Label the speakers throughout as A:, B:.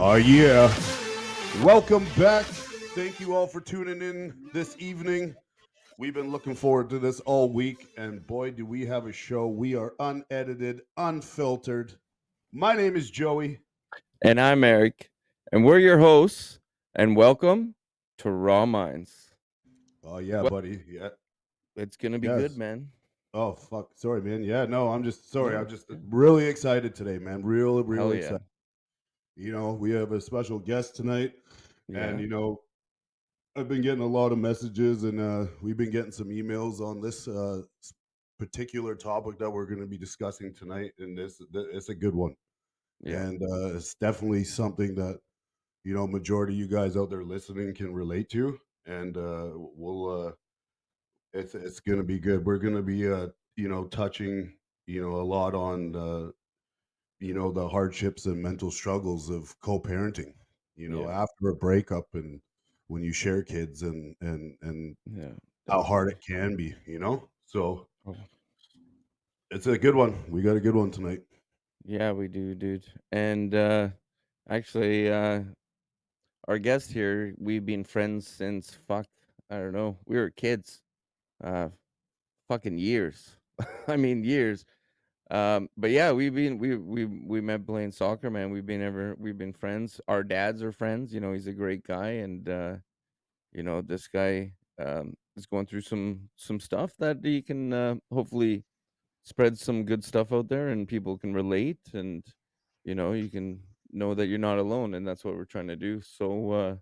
A: Oh, yeah. Welcome back. Thank you all for tuning in this evening. We've been looking forward to this all week, and boy, do we have a show. We are unedited, unfiltered. My name is Joey.
B: And I'm Eric, and we're your hosts, and welcome to Raw Minds.
A: Oh, yeah,
B: Well,
A: buddy. Yeah.
B: it's going to be good,
A: Yes.
B: man.
A: Oh, fuck. Sorry, man. Yeah, no, I'm just sorry.
B: No,
A: I'm just
B: yeah.
A: really excited today, man. Real, real
B: Hell yeah.
A: excited. We have a special guest tonight, and,
B: Yeah.
A: I've been getting a lot of messages, and we've been getting some emails on this particular topic that we're going to be discussing tonight, and it's a good one,
B: Yeah.
A: and it's definitely something that majority of you guys out there listening can relate to, and it's going to be good. We're going to be touching a lot on the hardships and mental struggles of co-parenting.
B: Yeah.
A: After a breakup and when you share kids and
B: Yeah.
A: how hard
B: Definitely.
A: it can be. So
B: Oh,
A: it's a good one. We got a good one tonight.
B: yeah, we do, dude. And actually, our guest here, we've been friends since I don't know, we were kids. Uh, fucking years. I mean, years. But yeah, we met playing soccer, man. We've been friends. Our dads are friends. He's a great guy, and this guy is going through some stuff that he can hopefully spread some good stuff out there, and people can relate, and you can know that you're not alone, and that's what we're trying to do. So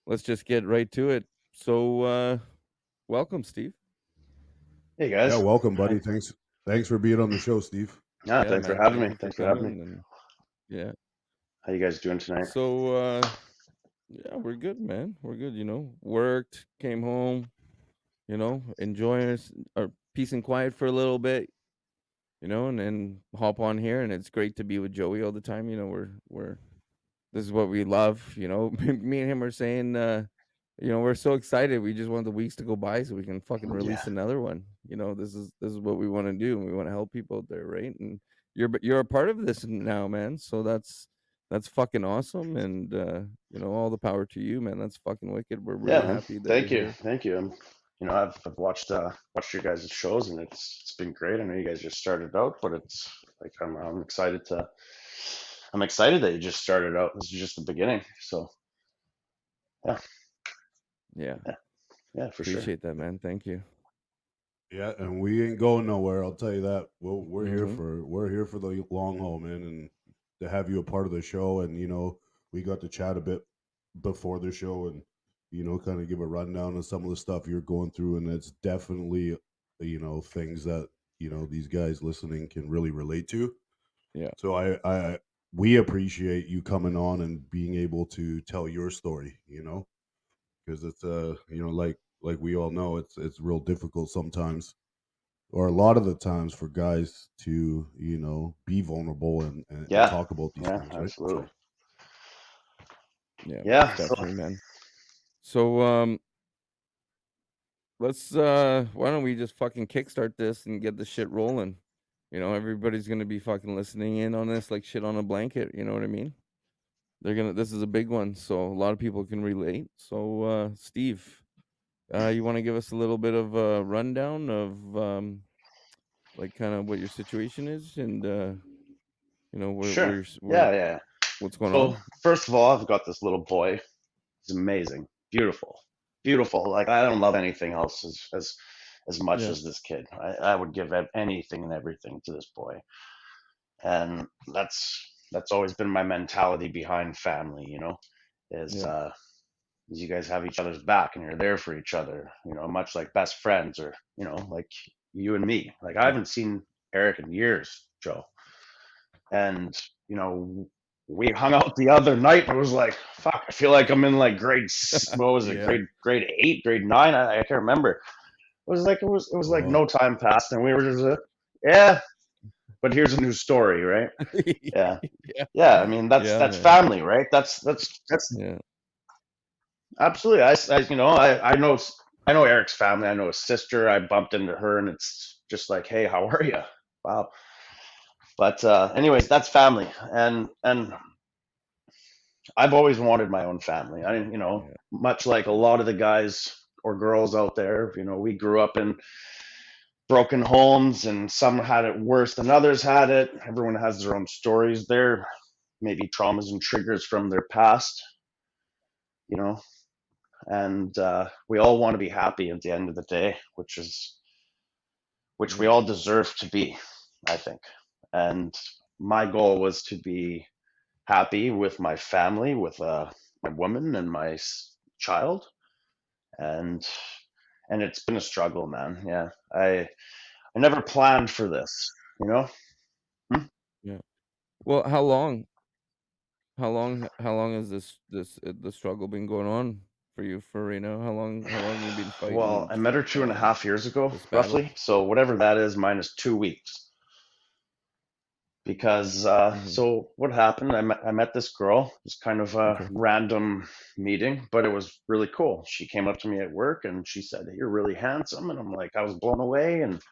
B: let's just get right to it. So welcome, Steve.
C: Hey
A: Yeah,
C: guys.
A: welcome,
C: Hi.
A: buddy. Thanks for being on the show, Steve.
C: Yeah,
B: Yeah,
C: thanks for
B: man.
C: having
B: Thank
C: me.
B: you for
C: Thanks for having me.
B: coming, and yeah.
C: How you guys doing tonight?
B: So yeah, we're good, man. We're good. Worked, came home. Enjoying our peace and quiet for a little bit. And then hop on here, and it's great to be with Joey all the time. We're this is what we love. Me and him are saying, we're so excited. We just want the weeks to go by so we can fucking
C: Yeah.
B: release another one. This is what we want to do, and we want to help people out there, right? And you're a part of this now, man. So that's fucking awesome, and all the power to you, man. That's fucking wicked. We're
C: Yeah,
B: really
C: man.
B: happy that you're
C: Thank you.
B: here.
C: Thank you. I've watched your guys' shows and it's been great. I know you guys just started out, but it's like I'm excited that you just started out. This is just the beginning. So yeah,
B: Yeah,
C: yeah, yeah, for sure.
B: appreciate that, man. Thank you.
A: Yeah, and we ain't going nowhere. I'll tell you that. We're here
B: Mm-hmm.
A: for the long haul, man, and to have you a part of the show. And we got to chat a bit before the show, and kind of give a rundown of some of the stuff you're going through, and it's definitely things that these guys listening can really relate to.
B: Yeah,
A: So we appreciate you coming on and being able to tell your story. Because it's like we all know, it's real difficult sometimes, or a lot of the times, for guys to be vulnerable and
C: Yeah,
A: talk about these
C: yeah,
A: things, right?
C: absolutely.
A: So
B: yeah,
C: Yeah.
B: most
C: So
B: definitely, man. So let's why don't we just fucking kickstart this and get the shit rolling? Everybody's gonna be fucking listening in on this like shit on a blanket. You know what I mean? This is a big one, so a lot of people can relate. So Steve, you want to give us a little bit of a rundown of like kind of what your situation is, and
C: sure.
B: where
C: Yeah, yeah.
B: what's going
C: So
B: on?
C: first of all, I've got this little boy. He's amazing, beautiful, beautiful. Like I don't love anything else as much
B: Yeah,
C: as this kid. I would give anything and everything to this boy, and that's always been my mentality behind family. Is
B: yeah,
C: is you guys have each other's back and you're there for each other. Much like best friends or like you and me. Like I
B: yeah.
C: haven't seen Eric in years, Joe, and you know we hung out the other night and it was like fuck, I feel like I'm in like what was it,
B: Yeah.
C: grade 8, grade 9, I can't remember. It was like
A: oh
C: no time passed and we were just yeah, but here's a new story, right? Yeah,
B: Yeah.
C: yeah, I mean that's
B: Yeah,
C: that's
B: man.
C: family, right? That's
B: Yeah.
C: absolutely. I know I know Erick's family. I know his sister. I bumped into her, and it's just like, hey, how are you? Wow. But anyways, that's family, and I've always wanted my own family. I,
B: Yeah.
C: much like a lot of the guys or girls out there, we grew up in broken homes, and some had it worse than others had it. Everyone has their own stories there, maybe traumas and triggers from their past, you know, and we all want to be happy at the end of the day, which we
B: Yeah.
C: all deserve to be, I think. And my goal was to be happy with my family, with my woman and my child, and it's been a struggle, man. Yeah, I never planned for this, you know. Hmm?
B: Yeah. Well, how long has the struggle been going on for you for right now? How long you been
C: Well,
B: fighting
C: I met her 2.5 years ago,
B: this battle?
C: roughly. So whatever that is, minus 2 weeks. Because
B: Mhm.
C: so what happened? I met this girl. It was kind of a
B: Okay.
C: random meeting, but it was really cool. She came up to me at work and she said, "You're really handsome," and I'm like, I was blown away, and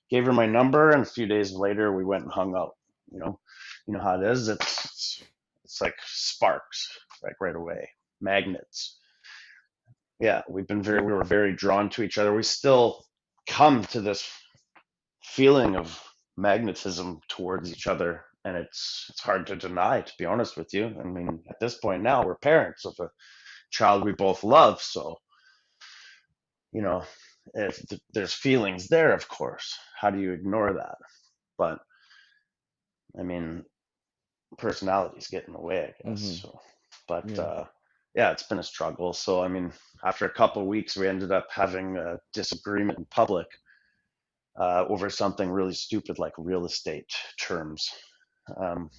C: gave her my number. And a few days later, we went and hung out. You know, you know how it is. It's like sparks, like right away, magnets. Yeah,
B: Yeah.
C: we were very drawn to each other. We still come to this feeling of magnetism towards each other, and it's hard to deny, to be honest with you. I mean, at this point now, we're parents of a child we both love, so you know, if there's feelings there, of course. How do you ignore that? But I mean, personalities get in the way, I guess.
B: Mhm.
C: So, but
B: Yeah.
C: yeah, it's been a struggle. So I mean, after a couple of weeks, we ended up having a disagreement in public over something really stupid like real estate terms. Um,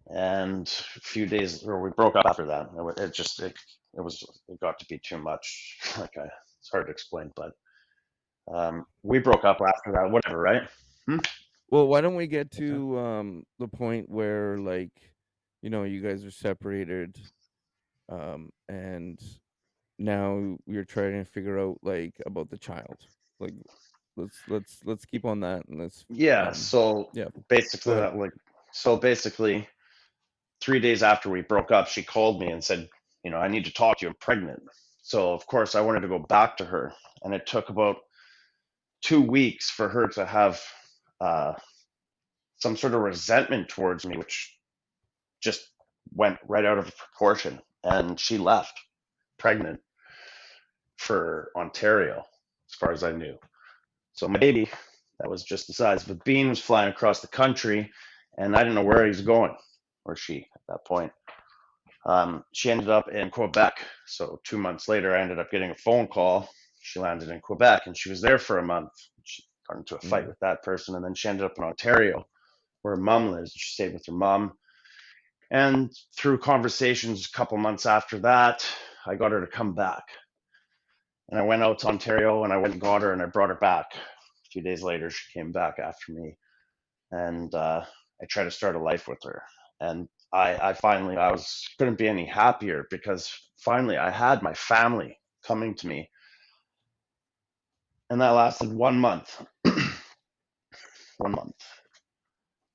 C: and a few days, or we broke up after that. It got to be too much. It's hard to explain, but we broke up after that. Whatever, right? Hmm?
B: Well, why don't we get
C: What's that?
B: to the point where, like, you guys are separated, and now you're trying to figure out, like, about the child. Like, let's keep on that, and let's
C: Yeah. So
B: yeah, go
C: basically,
B: ahead.
C: so basically, 3 days after we broke up, she called me and said, I need to talk to you. I'm pregnant. So of course, I wanted to go back to her, and it took about 2 weeks for her to have uh, some sort of resentment towards me, which just went right out of proportion. And she left pregnant for Ontario, as far as I knew. So my baby, that was just the size of a bean, was flying across the country, and I didn't know where he was going, or she at that point. She ended up in Quebec. So 2 months later, I ended up getting a phone call. She landed in Quebec, and she was there for a month. She got into a fight
B: Mm,
C: with that person, and then she ended up in Ontario, where her mom lives. She stayed with her mom. And through conversations a couple months after that, I got her to come back. And I went out to Ontario and I went and got her and I brought her back. A few days later, she came back after me. And I tried to start a life with her. And I finally, couldn't be any happier because finally I had my family coming to me. And that lasted 1 month. 1 month.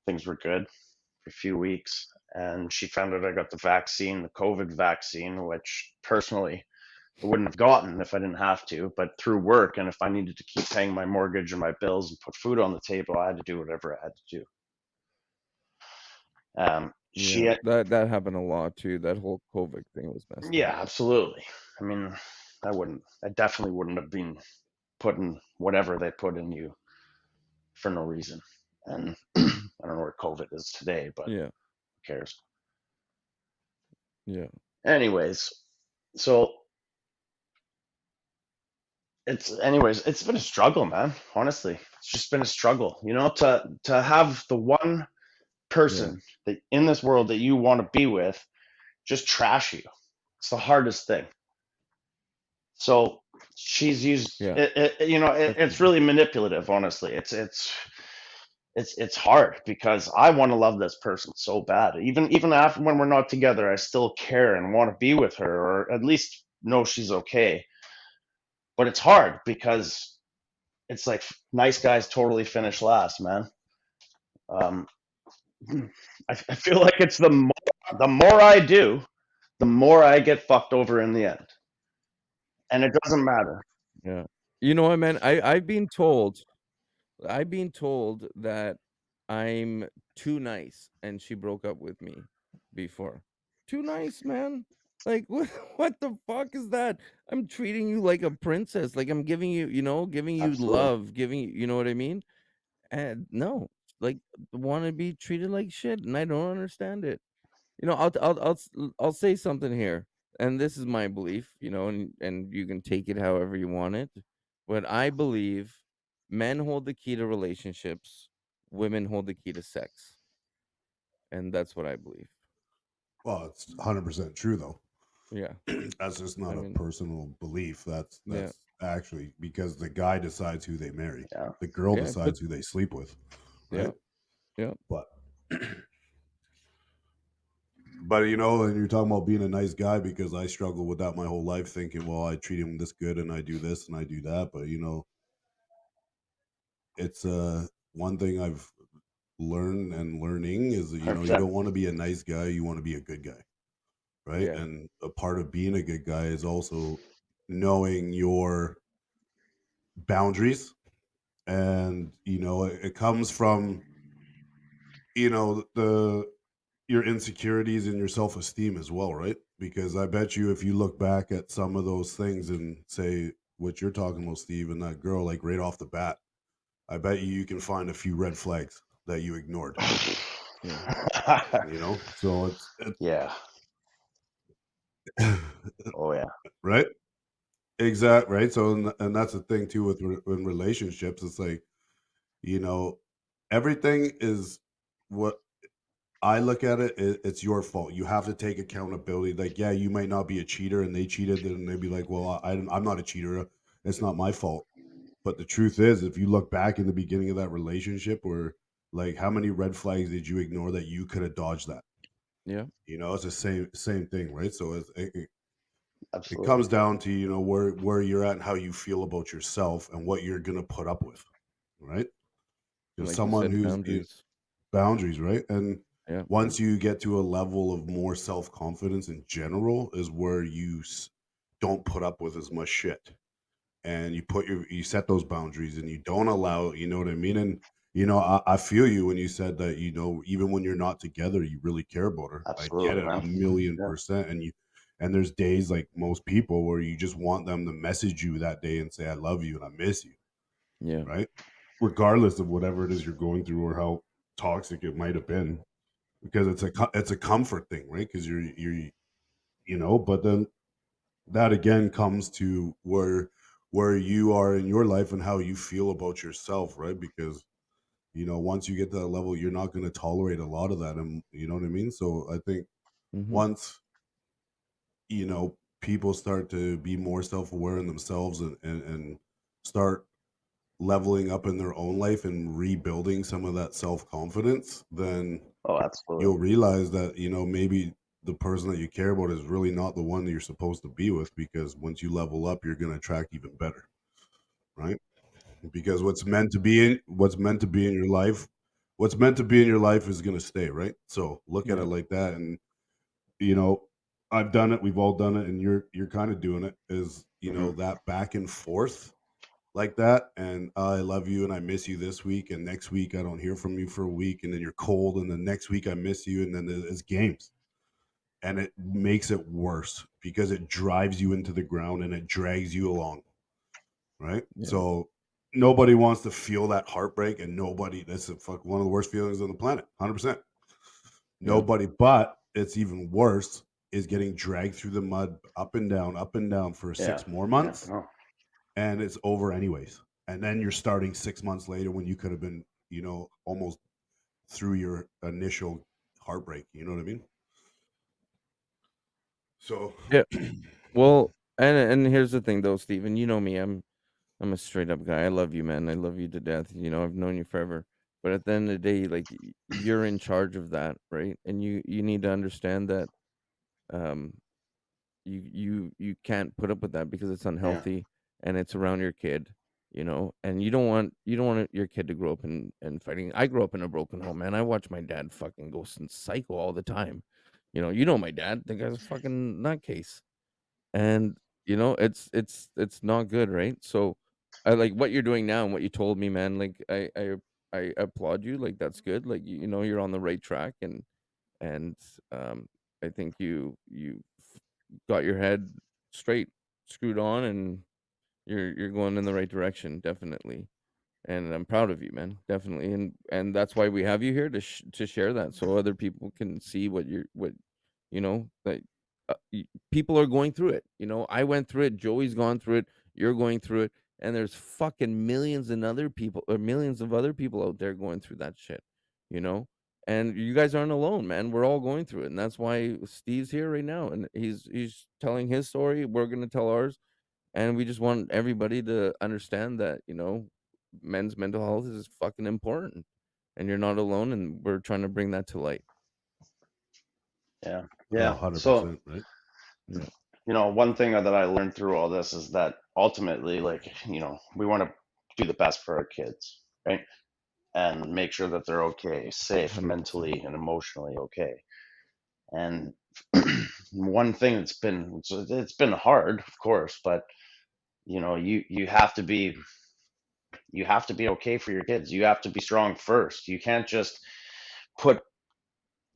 C: Things were good for a few weeks. And she found out I got the vaccine, the COVID vaccine, which personally I wouldn't have gotten if I didn't have to, but through work, and if I needed to keep paying my mortgage and my bills and put food on the table, I had to do whatever I had to do.
B: yeah,
C: She,
B: that happened a lot too. That whole COVID thing was messed
C: yeah,
B: up.
C: absolutely. I mean, I definitely wouldn't have been putting whatever they put in you for no reason. And I don't know where COVID is today, but
B: Yeah,
C: who cares?
B: yeah,
C: Anyways, so it's been a struggle, man. Honestly, it's just been a struggle, to have the one
B: yeah,
C: person that in this world that you want to be with just trash you. It's the hardest thing. So she's used
B: yeah.
C: it's
B: Definitely.
C: really manipulative, honestly. It's hard because I want to love this person so bad. Even after when we're not together, I still care and want to be with her, or at least know she's okay. but it's hard because it's like nice guys totally finish last, man. Um, I feel like it's the more I do, the more I get fucked over in the end, and it doesn't matter.
B: Yeah. You know what, man? I've been told that I'm too nice, and she broke up with me before. Too nice, man. Like what? What the fuck is that? I'm treating you like a princess. Like I'm giving you, giving you
C: Absolutely.
B: love, giving you, you know what I mean? And no, like want to be treated like shit, and I don't understand it. I'll say something here, and this is my belief, and you can take it however you want it. But I believe men hold the key to relationships, women hold the key to sex, and that's what I believe.
A: Well, it's 100% true though.
B: Yeah,
A: That's just not
B: I
A: a
B: mean,
A: personal belief. That's
B: yeah,
A: actually because the guy decides who they marry,
C: Yeah.
A: the girl
B: yeah, but
A: decides who they sleep with,
B: yeah,
A: right?
B: yeah,
A: But and you're talking about being a nice guy because I struggled with that my whole life, thinking, well, I treat him this good and I do this and I do that. But it's one thing I've learned and learning is that you
C: 100%.
A: don't want to be a nice guy, you want to be a good guy, right?
B: yeah,
A: And a part of being a good guy is also knowing your boundaries, and it comes from the your insecurities and your self-esteem as well, right? Because I bet you if you look back at some of those things and say what you're talking about, Steve, and that girl, like right off the bat, I bet you can find a few red flags that you ignored.
B: yeah,
A: So it's
C: Yeah. Oh yeah.
A: right, exact, right. So and that's the thing too with in relationships. It's like you know everything is what I look at it, it's your fault. You have to take accountability. Like, yeah, you might not be a cheater, and they cheated, then they'd be like, "Well, I'm not a cheater. It's not my fault." But the truth is, if you look back in the beginning of that relationship, where like, how many red flags did you ignore that you could have dodged that?
B: yeah,
A: It's the same thing, right? So it
C: Absolutely.
A: comes down to where you're at and how you feel about yourself and what you're gonna put up with, right?
B: and
A: Because
B: like you
A: someone
B: said,
A: who's
B: boundaries.
A: boundaries, right? And
B: Yeah,
A: once you get to a level of more self-confidence in general is where you don't put up with as much shit. And you set those boundaries and you don't allow, you know what I mean? And I feel you when you said that, even when you're not together, you really care about her. I get
C: Absolutely,
A: it a
C: man.
A: million
C: Yeah.
A: percent. And there's days like most people where you just want them to message you that day and say, I love you and I miss you,
B: yeah,
A: right? Regardless of whatever it is you're going through or how toxic it might have been, because it's a comfort thing, right? Because but then that again comes to where you are in your life and how you feel about yourself, right? Because once you get to that level, you're not going to tolerate a lot of that, and you know what I mean. So I think
B: mm-hmm,
A: once people start to be more self-aware in themselves and start leveling up in their own life and rebuilding some of that self-confidence, then
C: Oh, absolutely.
A: you'll realize that maybe the person that you care about is really not the one that you're supposed to be with, because once you level up you're going to attract even better, right? Because what's meant to be in your life, is going to stay, right? So look at it
B: yeah,
A: like that. And you know I've done it, we've all done it, and you're kind of doing it, is
C: Hmm.
A: that back and forth like that. And I love you and I miss you this week, and next week I don't hear from you for a week, and then you're cold, and then next week I miss you, and then it's games. And it makes it worse because it drives you into the ground and it drags you along, right?
B: yeah,
A: So nobody wants to feel that heartbreak, and nobody, that's one of the worst feelings on the planet, 100%.
B: yeah,
A: Nobody, but it's even worse is getting dragged through the mud up and down for
C: Yeah.
A: 6 more months,
C: No.
A: and it's over anyways. And then you're starting 6 months later when you could have been, almost through your initial heartbreak. You know what I mean? So,
B: yeah. Well, and here's the thing, though, Steven. You know me. I'm a straight up guy. I love you, man. I love you to death. I've known you forever. But at the end of the day, like you're in charge of that, right? And you need to understand that um you can't put up with that because it's
C: Yeah.
B: unhealthy, and it's around your kid, and you don't want your kid to grow up in fighting. I grew up in a broken home, man. I watched my dad fucking go psycho all the time. You know my dad. The guy's a fucking nutcase, and it's not good, right? So I like what you're doing now and what you told me, man. Like I applaud you. Like that's good. Like you're on the right track, and um I think you got your head straight, screwed on, and you're going in the right direction, definitely. And I'm proud of you, man, definitely. And that's why we have you here to share that, so other people can see what that people are going through it. I went through it. Joey's gone through it. You're going through it, and there's fucking millions and other people, or millions of other people out there going through that shit. You know, and you guys aren't alone, man. We're all going through it, and that's why Steve's here right now, and he's telling his story. We're gonna tell ours, and we just want everybody to understand that men's mental health is fucking important, and you're not alone, and we're trying to bring that to light.
C: Yeah.
A: Oh,
C: Yeah. So,
A: 100%, right?
B: Yeah.
C: one thing that I learned through all this is that ultimately, like, we want to do the best for our kids, right? And make sure that they're okay, safe,
B: 100%.
C: mentally and emotionally okay. And one thing it's been hard, of course, but you have to be okay for your kids. You have to be strong first. You can't just put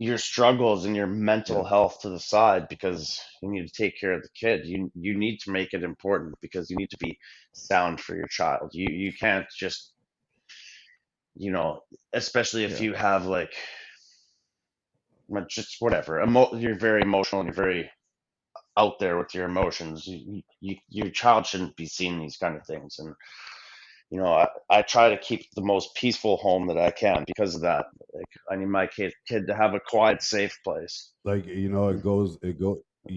C: your struggles and your mental
B: Yeah.
C: health to the side because you need to take care of the kid. You need to make it important because you need to be sound for your child. You can't just, especially if
B: Yeah.
C: you have like just whatever. You're very emotional and you're very out there with your emotions. Your child shouldn't be seeing these kind of things. And I try to keep the most peaceful home that I can because of that. Like I need my kid to have a quiet, safe place.
A: Like,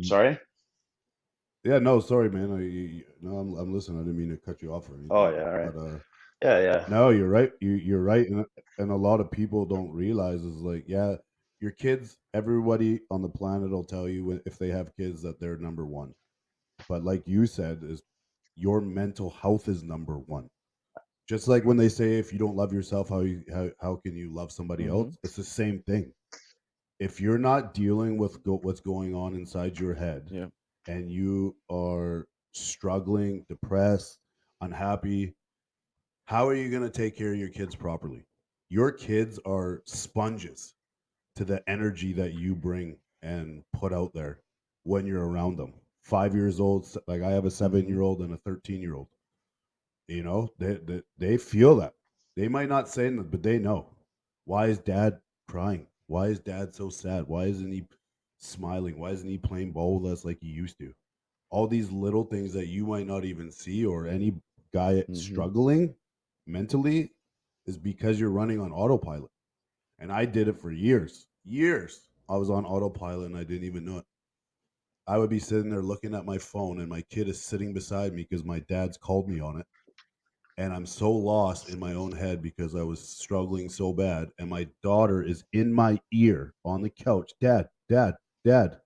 C: Sorry?
A: yeah, no, sorry, man. No, I'm listening. I didn't mean to cut you off or
C: Oh
A: anything,
C: yeah, all right.
A: but
C: Yeah, yeah,
A: no, you're right. You're right, and a lot of people don't realize is like, yeah, your kids. Everybody on the planet will tell you if they have kids that they're number one. But like you said, is your mental health is number one. Just like when they say, if you don't love yourself, how can you love somebody
B: Mm-hmm.
A: else? It's the same thing. If you're not dealing with what's going on inside your head,
B: Yeah.
A: and you are struggling, depressed, unhappy, how are you going to take care of your kids properly? Your kids are sponges to the energy that you bring and put out there when you're around them. 5 years old, like I have a seven
B: Mm-hmm.
A: year old and a 13-year old. They feel that. They might not say it, but they know. Why is dad crying? Why is dad so sad? Why isn't he smiling? Why isn't he playing ball with us like he used to? All these little things that you might not even see, or any guy
B: Mm-hmm.
A: struggling mentally, is because you're running on autopilot. And I did it for years. Years. I was on autopilot and I didn't even know it. I would be sitting there looking at my phone and my kid is sitting beside me because my dad's called me on it. And I'm so lost in my own head because I was struggling so bad. And my daughter is in my ear on the couch, Dad, Dad, Dad.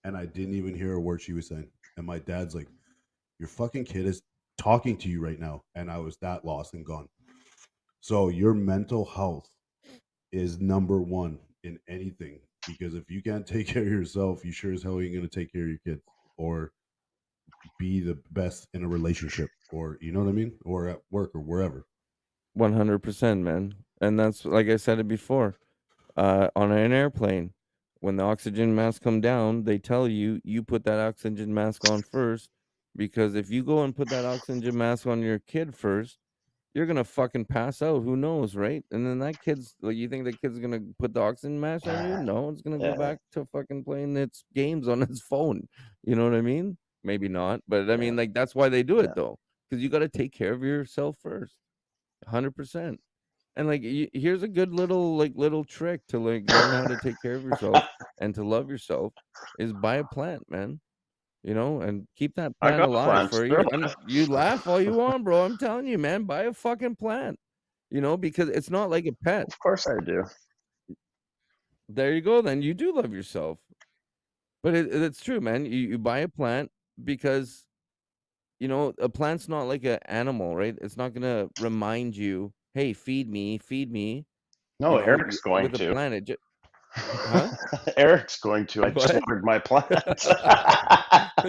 A: And I didn't even hear a word she was saying. And my dad's like, your fucking kid is talking to you right now. And I was that lost and gone. So your mental health is number one in anything, because if you can't take care of yourself, you sure as hell ain't going to take care of your kids or be the best in a relationship, or you know what I mean, or at work or wherever.
B: 100%, man. And that's like I said it before. On an airplane, when the oxygen masks come down, they tell you put that oxygen mask on first, because if you go and put that oxygen mask on your kid first, you're gonna fucking pass out. Who knows, right? And then that kid's like, you think the kid's gonna put the oxygen mask on you? No, it's gonna go
C: yeah,
B: back to fucking playing its games on its phone. You know what I mean? Maybe not, but I
C: yeah,
B: mean, like that's why they do it
C: yeah.
B: though, because you got to take care of yourself first. 100%. And like here's a good little trick to like learn how to take care of yourself and to love yourself, is buy a plant, man. And keep that
C: I
B: plant
C: got
B: alive
C: plans.
B: for
C: They're
B: you. I mean,
C: alive.
B: you laugh all you want, bro. I'm telling you, man, buy a fucking plant. Because it's not like a pet.
C: Of course I do.
B: There you go. Then you do love yourself. But it's true, man. You buy a plant because a plant's not like an animal, right? It's not gonna remind you, "Hey, feed me."
C: No, Eric's going
B: With a
C: to.
B: plant, huh?
C: Eric's going to. I just
B: What?
C: watered my plant.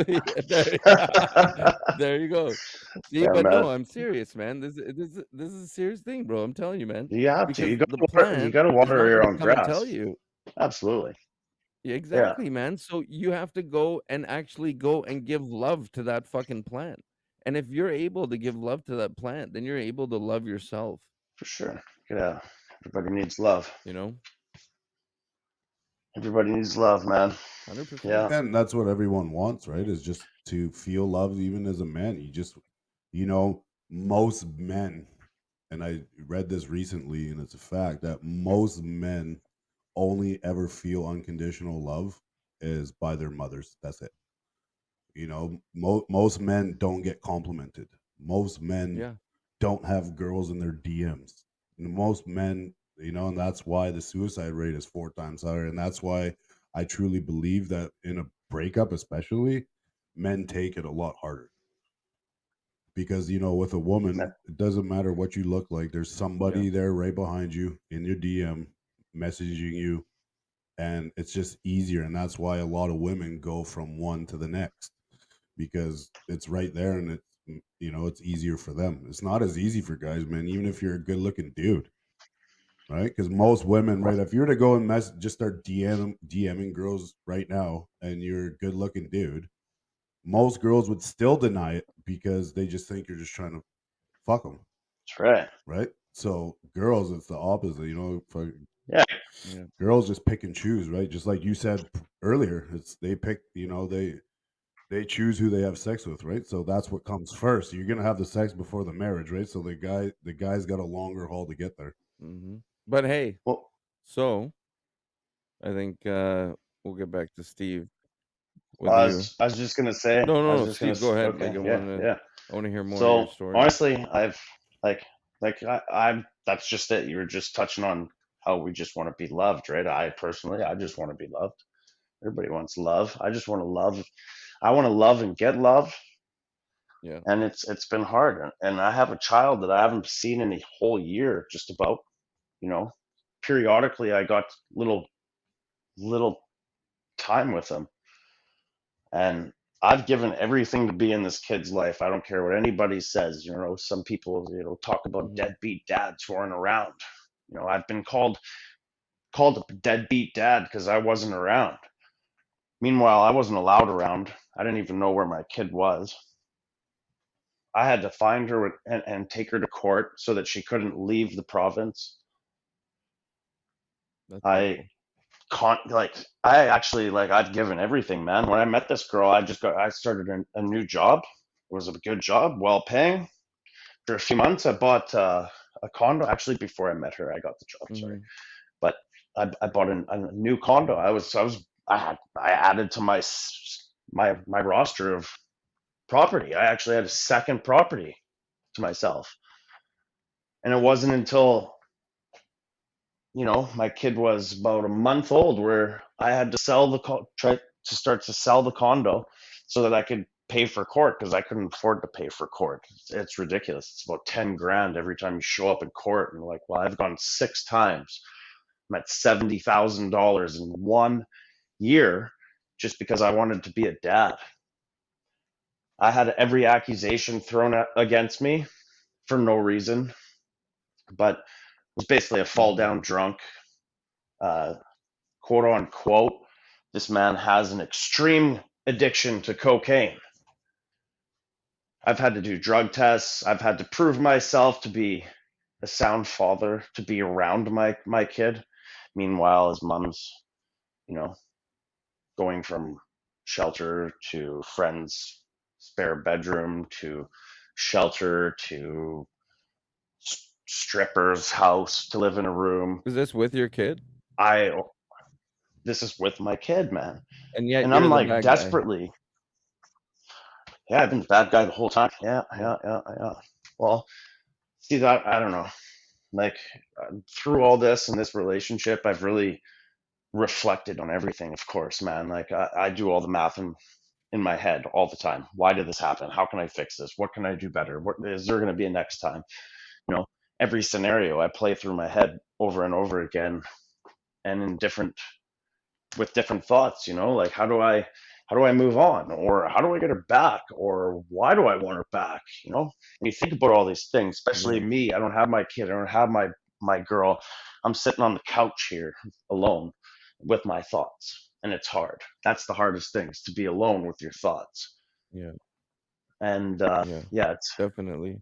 B: Yeah, there you go. See,
C: Yeah,
B: but
C: man.
B: no, I'm serious, man. This is a serious thing, bro. I'm telling you, man.
C: You have to.
B: Because the
C: You
B: plant
C: gotta
B: is
C: water
B: not
C: your
B: gonna
C: own
B: come and tell
C: grass.
B: you.
C: Absolutely.
B: Yeah,
C: Yeah,
B: exactly, man. So you have to go and actually go and give love to that fucking plant. And if you're able to give love to that plant, then you're able to love yourself,
C: for sure. Yeah. Everybody needs love.
B: you know?
C: Everybody needs love, man. Yeah.
B: 100%.
A: And that's what everyone wants, right? Is just to feel loved, even as a man. Most men, and I read this recently, and it's a fact that most men only ever feel unconditional love is by their mothers. That's it. Most men don't get complimented. Most men
B: Yeah.
A: don't have girls in their DMs. And most men, and that's why the suicide rate is 4 times higher. And that's why I truly believe that in a breakup, especially, men take it a lot harder. Because, with a
C: Ma-
A: woman, it doesn't matter what you look like, there's
B: Yeah.
A: somebody there right behind you in your DM messaging you, and it's just easier. And that's why a lot of women go from one to the next, because it's right there, and it's easier for them. It's not as easy for guys, man, even if you're a good looking dude, right? Because most women, right, if you're to go and just start DMing girls right now and you're a good looking dude, most girls would still deny it because they just think you're just trying to fuck them,
C: That's right.
A: right? So girls, it's the opposite,
C: Yeah.
B: Yeah.
A: girls just pick and choose, right? Just like you said earlier, it's they pick, they choose who they have sex with, right? So that's what comes first. You're gonna have the sex before the marriage, right? So the guy's got a longer haul to get there.
B: But hey,
C: Well,
B: so I think we'll get back to Steve with
C: I
B: you.
C: was, I was just gonna say.
B: No,
C: I
B: no,
C: was
B: no,
C: just gonna.
B: Steve, go ahead. Like
C: Okay. Yeah. Yeah.
B: I want to hear more of your
C: So
B: story.
C: honestly, I've like I'm. That's just it. You were just touching on how we just want to be loved, right? I personally, I just want to be loved. Everybody wants love. I just want to love. I want to love and get love,
B: Yeah.
C: and it's been hard. And I have a child that I haven't seen in a whole year, just about. You know, periodically I got little time with him, and I've given everything to be in this kid's life. I don't care what anybody says. Some people, talk about
B: Mm-hmm.
C: deadbeat dads who aren't around. I've been called a deadbeat dad because I wasn't around. Meanwhile, I wasn't allowed around. I didn't even know where my kid was. I had to find her and take her to court so that she couldn't leave the province.
B: That's
C: I
B: awful.
C: I actually I've given everything, man. When I met this girl, I started a new job. It was a good job, well paying. For a few months, I bought a condo. Actually, before I met her, I got the job. Sorry,
B: Mm-hmm.
C: but I bought a new condo. I added to my roster of property. I actually had a second property to myself, and it wasn't until my kid was about a month old where I had to try to start to sell the condo so that I could pay for court because I couldn't afford to pay for court. It's ridiculous. It's about 10 grand every time you show up in court. And like, well, I've gone 6 times. I'm at $70,000 in 1 year just because I wanted to be a dad. I had every accusation thrown against me for no reason, but it was basically a fall
B: Mm-hmm.
C: down drunk. Uh, Quote unquote, this man has an extreme addiction to cocaine. I've had to do drug tests. I've had to prove myself to be a sound father, to be around my kid. Meanwhile, his mom's, you know, going from shelter to friend's spare bedroom to shelter to stripper's house to live in a room.
B: Is this with your kid?
C: I This is with my kid, man.
B: And yet
C: And
B: you're
C: I'm
B: the
C: like
B: bad guy.
C: desperately. Yeah, I've been the bad guy the whole time. Yeah,
B: Yeah.
C: yeah, yeah, yeah. Well, see that I don't know. Like through all this and this relationship, I've really reflected on everything. Of course, man. Like I do all the math in in my head all the time. Why did this happen? How can I fix this? What can I do better? What is there going to be a next time? You know, every scenario I play through my head over and over again, and in different with different thoughts. Like how do I move on, or how do I get her back, or why do I want her back? And you think about all these things, especially
B: Yeah.
C: me. I don't have my kid. I don't have my girl. I'm sitting on the couch here alone with my thoughts, and it's hard. That's the hardest things, to be alone with your thoughts.
B: Yeah.
C: And
B: Yeah.
C: yeah,
B: Definitely.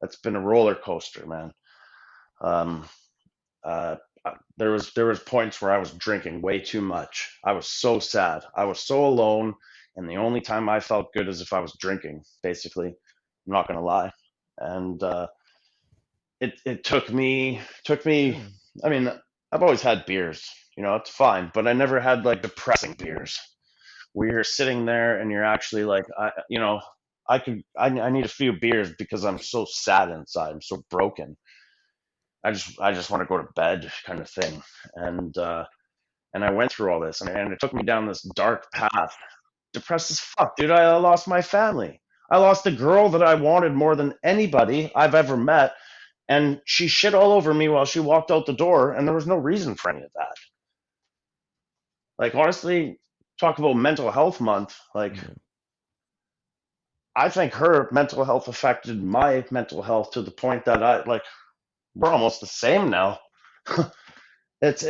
C: it's been a roller coaster, man. Um, uh, there was points where I was drinking way too much. I was so sad. I was so alone, and the only time I felt good is if I was drinking. Basically, I'm not gonna lie. And it took me.
B: Yeah.
C: I mean, I've always had beers. It's fine, but I never had like depressing beers where you're sitting there and you're actually like, I need a few beers because I'm so sad inside. I'm so broken. I just want to go to bed, kind of thing. And I went through all this, and it took me down this dark path. Depressed as fuck, dude. I lost my family. I lost the girl that I wanted more than anybody I've ever met, and she shit all over me while she walked out the door, and there was no reason for any of that. Like, honestly, talk about mental health month. Like,
B: Yeah.
C: I think her mental health affected my mental health to the point that we're almost the same now. It's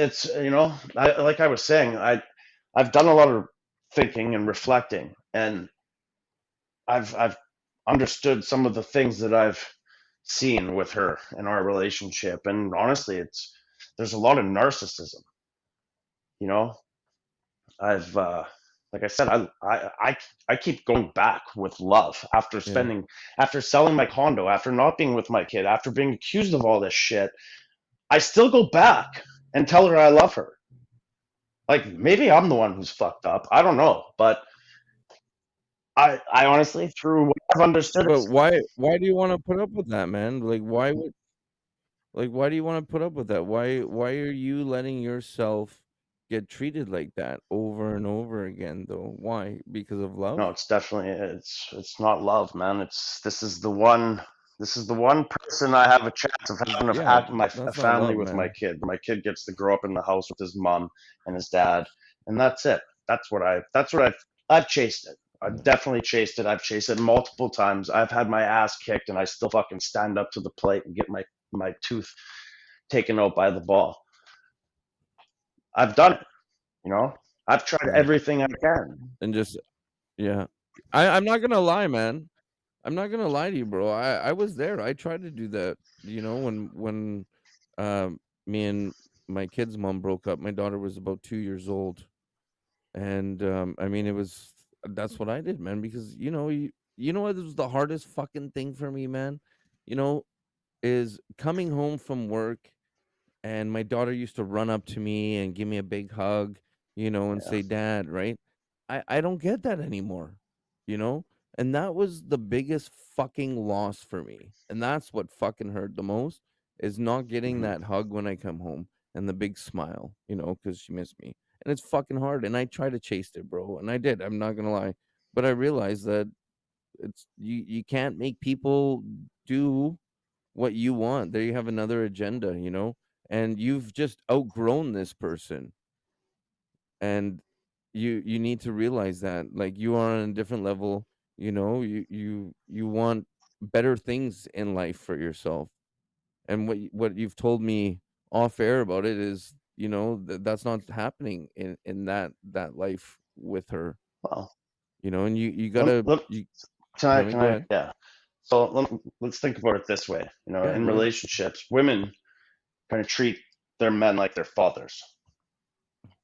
C: like I was saying, I've done a lot of thinking and reflecting, and I've understood some of the things that I've seen with her in our relationship, and honestly, there's a lot of narcissism. You know, I've like I said, I keep going back with love
B: Yeah.
C: after selling my condo, after not being with my kid, after being accused of all this shit. I still go back and tell her I love her. Like, maybe I'm the one who's fucked up. I don't know, but I honestly, through what I've understood,
B: But why do you want to put up with that, man? Why do you want to put up with that? Why are you letting yourself get treated like that over and over again though? Why? Because of
C: no,
B: love?
C: it's definitely it's not love, man. This is the one person I have a chance of
B: Cuz
C: having
B: yeah,
C: a
B: that's not
C: family
B: love,
C: with my
B: man.
C: kid. My kid gets to grow up in the house with his mom and his dad, and that's it. That's what I've chased it. I've
B: Yeah.
C: definitely chased it. I've chased it multiple times. I've had my ass kicked, and I still fucking stand up to the plate and get my tooth taken out by the ball. I've done it. You know, I've tried
B: Yeah.
C: everything I can.
B: And just yeah. I'm not going to lie, man. I'm not going to lie to you, bro. I was there. I tried to do that, when me and my kid's mom broke up. My daughter was about 2 years old. And I mean, that's what I did, man, because you know what was the hardest fucking thing for me, man? You know, is coming home from work, and my daughter used to run up to me and give me a big hug, and
C: Yeah.
B: say dad, right? I don't get that anymore, you know? And that was the biggest fucking loss for me. And that's what fucking hurt the most, is not getting
C: Hmm.
B: that hug when I come home, and the big smile, cuz she missed me. And it's fucking hard, and I try to chase it, bro, and I did. I'm not going to lie. But I realized that you can't make people do what you want. There you have another agenda, and you've just outgrown this person, and you need to realize that, like, you are on a different level. You want better things in life for yourself. And what you've told me off air about it is, that's not happening in that life with her.
C: Well,
B: And you
C: let,
B: gotta
C: let,
B: you
C: can I?
B: Tell me,
C: Can
B: go
C: I?
B: ahead.
C: Yeah. So let's think about it this way.
B: Yeah,
C: In
B: go ahead.
C: relationships, women kind of treat their men like their fathers,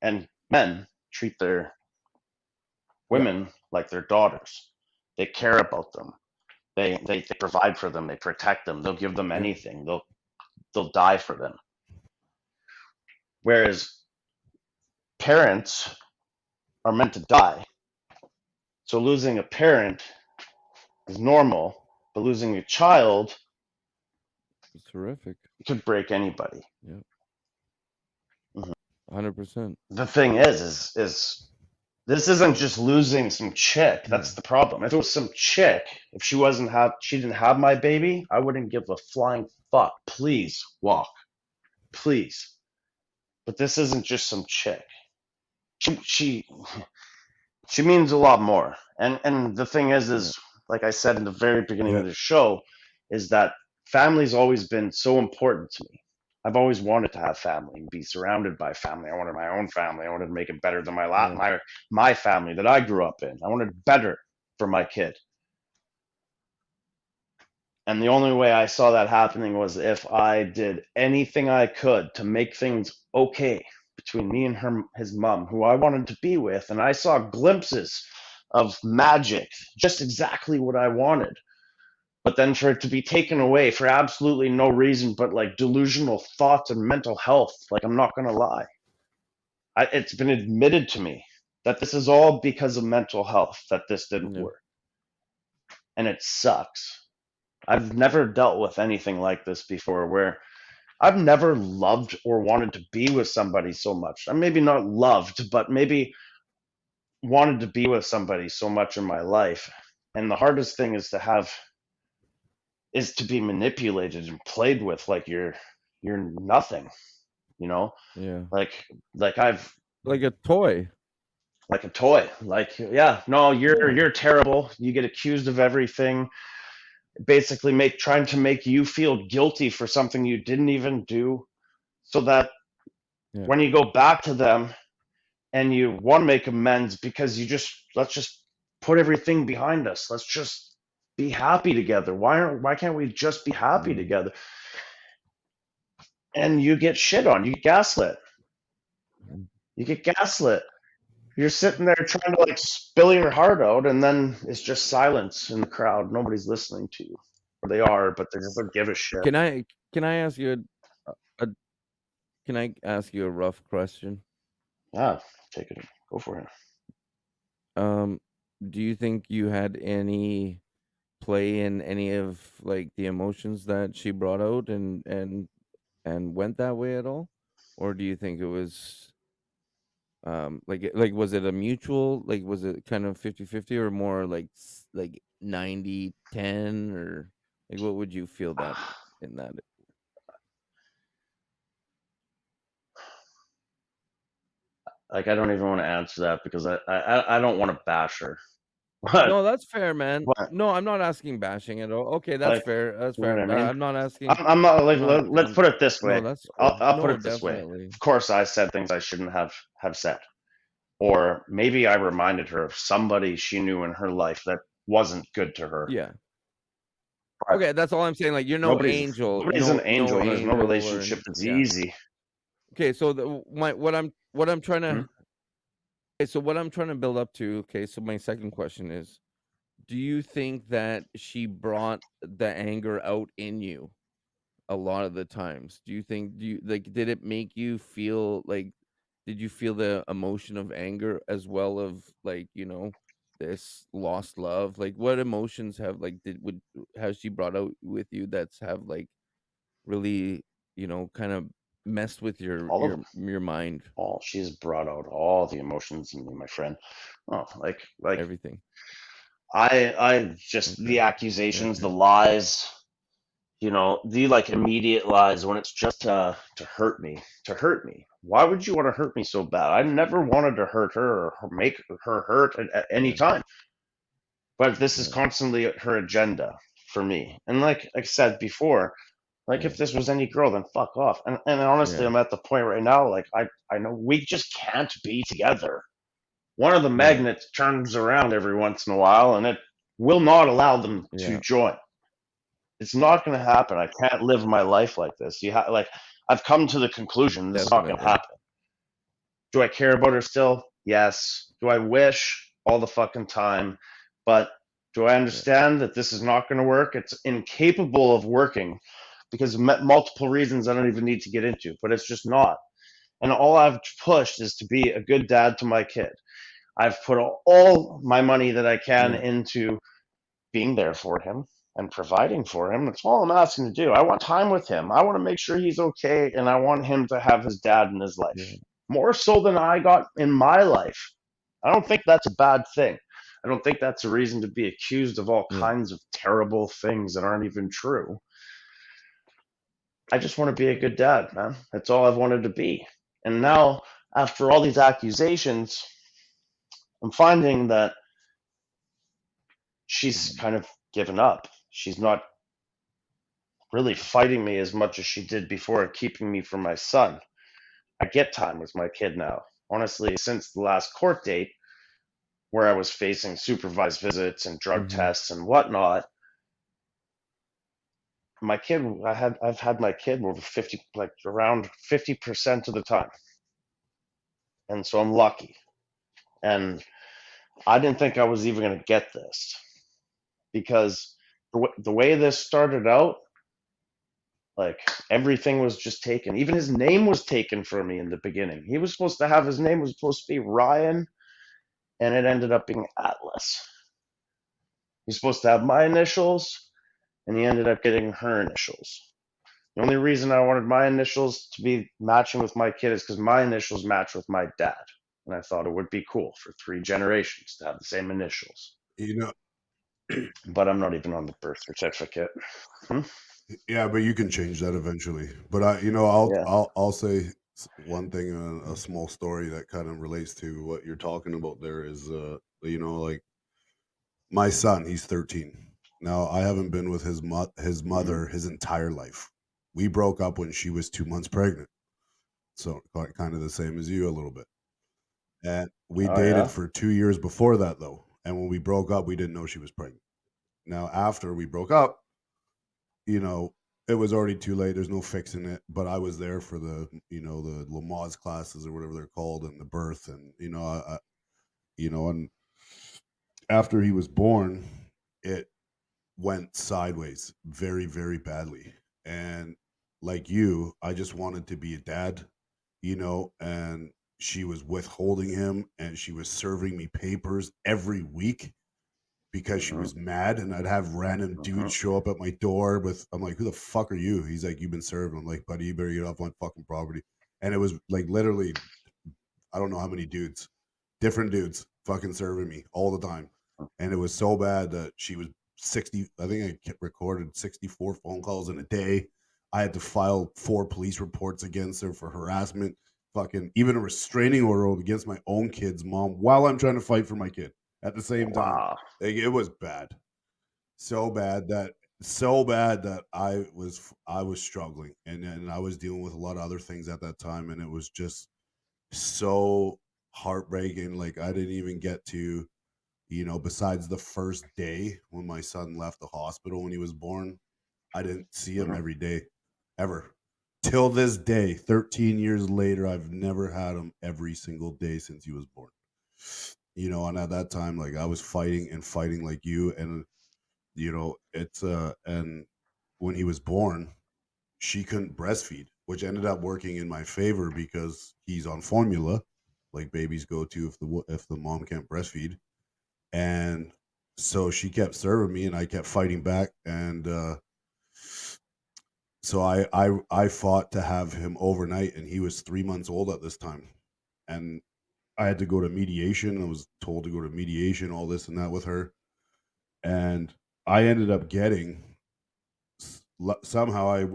C: and men treat their
B: Yep.
C: women like their daughters. They care about them. They provide for them. They protect them. They'll give them
B: Yep.
C: anything. They'll die for them. Whereas parents are meant to die. So losing a parent is normal, but losing a child
B: It's horrific.
C: could break anybody.
B: Yep.
C: Mhm.
B: 100%.
C: The thing is This isn't just losing some chick.
B: Yeah.
C: That's the problem. If it was some chick, if she didn't have my baby, I wouldn't give a flying fuck. Please walk, please. But this isn't just some chick. She she she means a lot more. And the thing
B: Yeah.
C: is like I said in the very beginning
A: Yeah.
C: of the show, is that family's always been so important to me. I've always wanted to have family and be surrounded by family. I wanted my own family. I wanted to make it better than
B: Yeah.
C: my family that I grew up in. I wanted better for my kid. And the only way I saw that happening was if I did anything I could to make things okay between me and his mom, who I wanted to be with. And I saw glimpses of magic, just exactly what I wanted. But then for it to be taken away for absolutely no reason but like delusional thoughts and mental health, like I'm not going to lie. It's been admitted to me that this is all because of mental health, that this didn't
B: Yeah.
C: work. And it sucks. I've never dealt with anything like this before where I've never loved or wanted to be with somebody so much. Maybe not loved, but maybe wanted to be with somebody so much in my life. And the hardest thing is to be manipulated and played with like you're nothing, you know?
B: Yeah.
C: Like I've
B: Like a toy.
C: like a toy. Like, yeah, no,
B: Yeah.
C: you're terrible. You get accused of everything. Basically trying to make you feel guilty for something you didn't even do, so that
B: Yeah.
C: when you go back to them and you want to make amends because let's just put everything behind us. Let's just be happy together. Why can't we just be happy
B: Yeah.
C: together? And you get shit on. You get gaslit. You get gaslit. You're sitting there trying to like spill your heart out, and then it's just silence in the crowd. Nobody's listening to you. Or they are, but they just don't give a shit.
B: Can I can I ask you a can I ask you a rough question?
C: Yeah, take it. Go for it.
B: Um, do you think you had any play in any of like the emotions that she brought out and went that way at all? Or do you think it was like was it a mutual, like was it kind of 50-50 or more like like 90-10, or like what would you feel that in that?
C: Like I don't even want to answer that because I don't want to bash her. But
B: No, that's fair, man.
C: but
B: No, I'm not asking bashing at all. Okay, that's
C: like
B: fair. That's
C: you know what
B: fair.
C: I mean?
B: I'm not asking.
C: I'm not like
B: I'm not.
C: let's put it this
B: No,
C: way.
B: that's
C: I'll
B: cool.
C: I'll put
B: No,
C: it this way.
B: definitely.
C: Of course, I said things I shouldn't have said, or maybe I reminded her of somebody she knew in her life that wasn't good to her.
B: Yeah.
C: But
B: Okay, that's all I'm saying. Like you're no angel,
C: nobody's an
B: no
C: angel, and there's no
B: angel, or
C: relationship that's
B: yeah.
C: easy.
B: Okay, so what I'm trying
C: Hmm?
B: to okay, so what I'm trying to build up to. Okay, so my second question is, do you think that she brought the anger out in you a lot of the times? Do you like did it make you feel like did you feel the emotion of anger as well of like, this lost love? Like what emotions have like did would has she brought out with you that's have like really, kind of messed with your
C: All of
B: your
C: them.
B: your mind,
C: All she's brought out all the emotions in me, my friend. Oh, like
B: everything.
C: I just
B: Okay.
C: the
B: Yeah.
C: accusations, the lies, the like immediate lies when it's just to hurt me, to hurt me. Why would you want to hurt me so bad? I never wanted to hurt her or make her hurt at any
B: Yeah.
C: time. But this is
B: Yeah.
C: constantly her agenda for me. And like I said before, like
B: Yeah.
C: if this was any girl, then fuck off. And honestly,
B: Yeah.
C: I'm at the point right now, like I know we just can't be together. One of the
B: Yeah.
C: magnets turns around every once in a while, and it will not allow them to
B: Yeah.
C: join. It's not going to happen. I can't live my life like this. Like I've come to the conclusion this is not going to
B: Definitely.
C: happen. Do I care about her still? Yes. Do I wish all the fucking time? But do I
B: Yeah.
C: understand that this is not going to work? It's incapable of working because of multiple reasons I don't even need to get into, but it's just not. And all I've pushed is to be a good dad to my kid. I've put all my money that I can
B: Yeah.
C: into being there for him and providing for him. That's all I'm asking to do. I want time with him. I want to make sure he's okay, and I want him to have his dad in his life
B: Yeah.
C: more so than I got in my life. I don't think that's a bad thing. I don't think that's a reason to be accused of all
B: Yeah.
C: kinds of terrible things that aren't even true. I just want to be a good dad, man. That's all I've wanted to be. And now, after all these accusations, I'm finding that she's
B: Mhm.
C: kind of given up. She's not really fighting me as much as she did before, keeping me from my son. I get time with my kid now. Honestly, since the last court date, where I was facing supervised visits and drug
B: Mhm.
C: tests and whatnot, my kid, I've had my kid over 50, like around 50% of the time, and so I'm lucky. And I didn't think I was even going to get this because the way this started out, like everything was just taken. Even his name was taken from me in the beginning. He was supposed to have his name was supposed to be Ryan, and it ended up being Atlas. He's supposed to have my initials, and he ended up getting her initials. The only reason I wanted my initials to be matching with my kid is because my initials match with my dad. And I thought it would be cool for 3 generations to have the same initials.
A: You know,
C: But I'm not even on the birth certificate. Hmm?
A: yeah, but you can change that eventually. But I'll
C: Yeah.
A: I'll say one thing, a small story that kind of relates to what you're talking about. There is, like my son, he's 13 now. I haven't been with his
C: Hmm.
A: mother his entire life. We broke up when she was 2 months pregnant, so kind of the same as you a little bit. And we
C: Oh,
A: dated
C: yeah.
A: for 2 years before that, though. And when we broke up, we didn't know she was pregnant. Now, after we broke up, you know, it was already too late. There's no fixing it. But I was there for the Lamaze classes or whatever they're called, and the birth, and and after he was born, it went sideways very, very badly. And like you, I just wanted to be a dad, and she was withholding him and she was serving me papers every week because she
C: Hmm.
A: was mad, and I'd have random
C: Hmm.
A: dudes show up at my door with, I'm like, who the fuck are you? He's like, you've been served. I'm like, buddy, you better get off my fucking property. And it was like literally, I don't know how many dudes, different dudes fucking serving me all the time. And it was so bad that she was 60, I think I recorded 64 phone calls in a day. I had to file 4 police reports against her for harassment, fucking even a restraining order against my own kid's mom while I'm trying to fight for my kid at the same time.
C: Wow.
A: Like, it was bad. So bad that I was struggling, and I was dealing with a lot of other things at that time, and it was just so heartbreaking. Like, I didn't even get to, besides the first day when my son left the hospital when he was born, I didn't see him
C: Hmm.
A: every day ever. Till this day, 13 years later, I've never had him every single day since he was born. And at that time, like, I was fighting and fighting like you, and it's and when he was born, she couldn't breastfeed, which ended up working in my favor because he's on formula, like babies go to if the mom can't breastfeed. And so she kept serving me, and I kept fighting back, and so I fought to have him overnight, and he was 3 months old at this time, and I had to go to mediation. I was told to go to mediation, all this and that with her, and I ended up getting somehow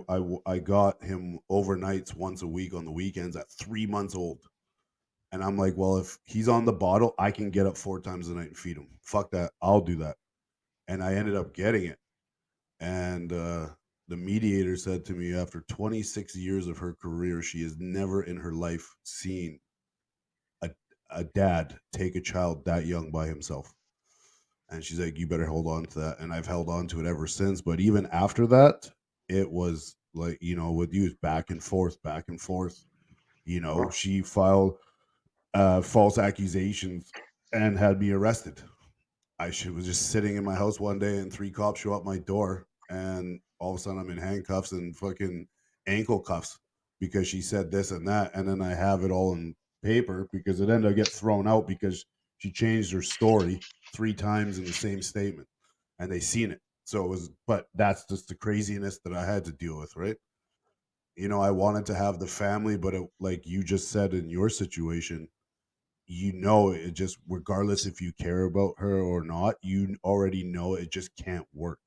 A: I got him overnights once a week on the weekends at 3 months old. And I'm like, well, if he's on the bottle, I can get up 4 times a night and feed him. Fuck that. I'll do that. And I ended up getting it. And the mediator said to me, after 26 years of her career, she has never in her life seen a, a dad take a child that young by himself. And she's like, you better hold on to that. And I've held on to it ever since. But even after that, it was like, with you, back and forth, back and forth.
C: Hmm.
A: She filed false accusations and had me arrested. Was just sitting in my house one day, and 3 cops show up my door, and all of a sudden I'm in handcuffs and fucking ankle cuffs because she said this and that, and then I have it all in paper because it ended up get thrown out because she changed her story 3 times in the same statement, and they seen it. So it was, but that's just the craziness that I had to deal with, right? I wanted to have the family, but like you just said in your situation, you know it just, regardless if you care about her or not, you already know it just can't work.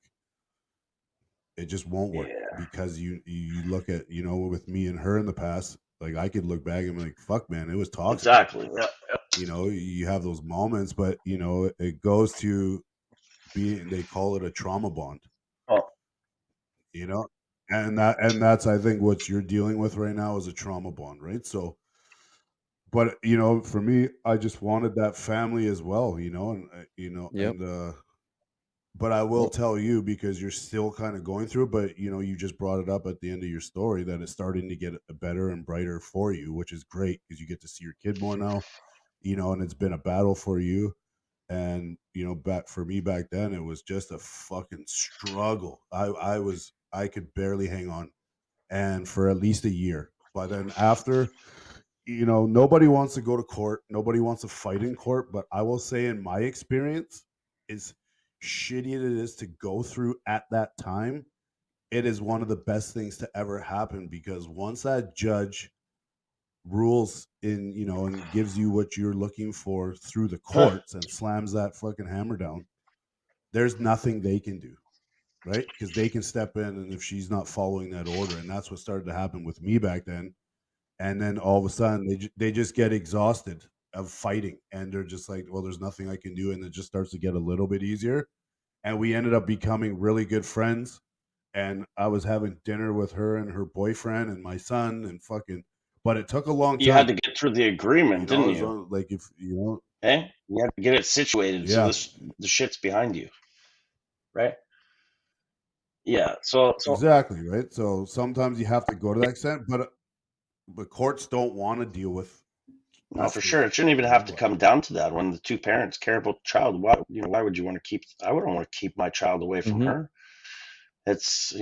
A: It just won't work
C: Yeah,
A: because you look at, with me and her in the past, like I could look back and be like, fuck man, it was toxic.
C: exactly. Yeah, yeah.
A: You have those moments, but it goes to being, they call it a trauma bond,
C: Oh,
A: you know and that's, I think, what you're dealing with right now is a trauma bond, right? So, but for me, I just wanted that family as well, and
B: Yep.
A: but I will
B: Well,
A: tell you, because you're still kind of going through it, but you just brought it up at the end of your story that it's starting to get better and brighter for you, which is great because you get to see your kid more now, and it's been a battle for you. And back for me back then, it was just a fucking struggle. I could barely hang on, and for at least a year. But then after, nobody wants to go to court, nobody wants to fight in court. But I will say, in my experience, as shitty it is to go through at that time, it is one of the best things to ever happen, because once that judge rules in, and gives you what you're looking for through the
C: huh.
A: courts and slams that fucking hammer down, there's nothing they can do, right? Because they can step in, and if she's not following that order, and that's what started to happen with me back then. And then all of a sudden, they just get exhausted of fighting, and they're just like, well, there's nothing I can do, and it just starts to get a little bit easier. And we ended up becoming really good friends. And I was having dinner with her and her boyfriend and my son and fucking, but it took a long
C: You had
A: time.
C: to get through the agreement, didn't
A: As
C: you?
A: long, like, if
C: Hey, you had to get it situated so
A: yeah,
C: the shit's behind you, right? Yeah. So
A: exactly, right. So sometimes you have to go to that extent, but courts don't want to deal with
C: no, for sure.
A: custody,
C: It shouldn't even have to
A: but
C: come down to that. When the two parents care about the child, why would you want to keep? I wouldn't want to keep my child away from
B: mm-hmm.
C: her. It's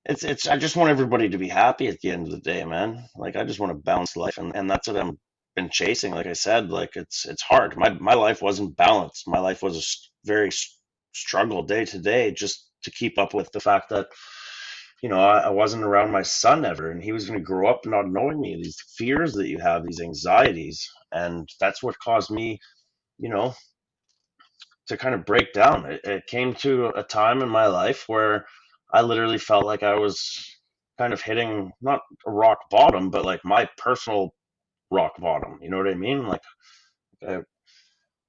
C: it's I just want everybody to be happy at the end of the day, man. Like I just want a balanced life, and that's what I'm been chasing. Like I said, like it's hard. My life wasn't balanced. My life was a very struggle day to day just to keep up with the fact that I wasn't around my son ever, and he was going to grow up not knowing me. These fears that you have, these anxieties, and that's what caused me, you know, to kind of break down. It came to a time in my life where I literally felt like I was kind of hitting not a rock bottom, but like my personal rock bottom. You know what I mean? Like I,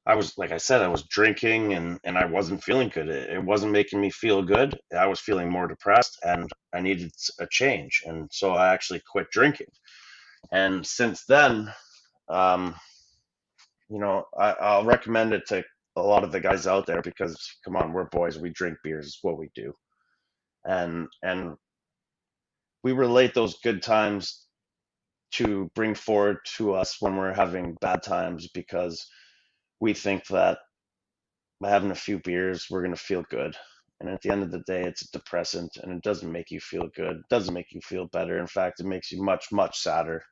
C: I was, like I said, I was drinking and I wasn't feeling good. It wasn't making me feel good. I was feeling more depressed and I needed a change. And so I actually quit drinking. And since then, um, I'll recommend it to a lot of the guys out there because, come on, we're boys. We drink beers. It's what we do, and we relate those good times to bring forward to us when we're having bad times because we think that by having a few beers, we're gonna feel good. And at the end of the day, it's a depressant, and it doesn't make you feel good. It doesn't make you feel better. In fact, it makes you much, much sadder.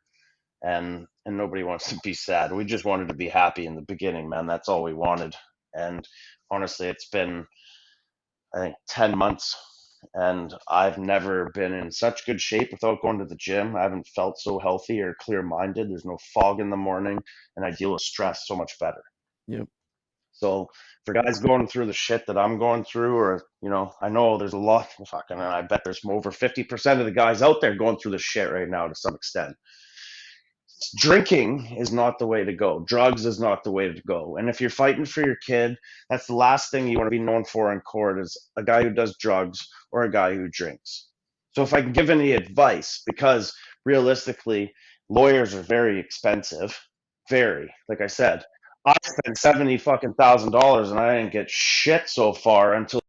C: And nobody wants to be sad. We just wanted to be happy in the beginning, man. That's all we wanted. And honestly, it's been, I think, 10 months, and I've never been in such good shape without going to the gym. I haven't felt so healthy or clear minded. There's no fog in the morning, and I deal with stress so much better.
B: Yep.
C: So for guys going through the shit that I'm going through, or I know there's a lot. Fucking, I bet there's over 50% of the guys out there going through the shit right now to some extent. Drinking is not the way to go. Drugs is not the way to go. And if you're fighting for your kid, that's the last thing you want to be known for in court is a guy who does drugs or a guy who drinks. So if I can give any advice, because realistically, lawyers are very expensive. Very. Like I said, I spent 70 fucking $1,000 and I didn't get shit so far until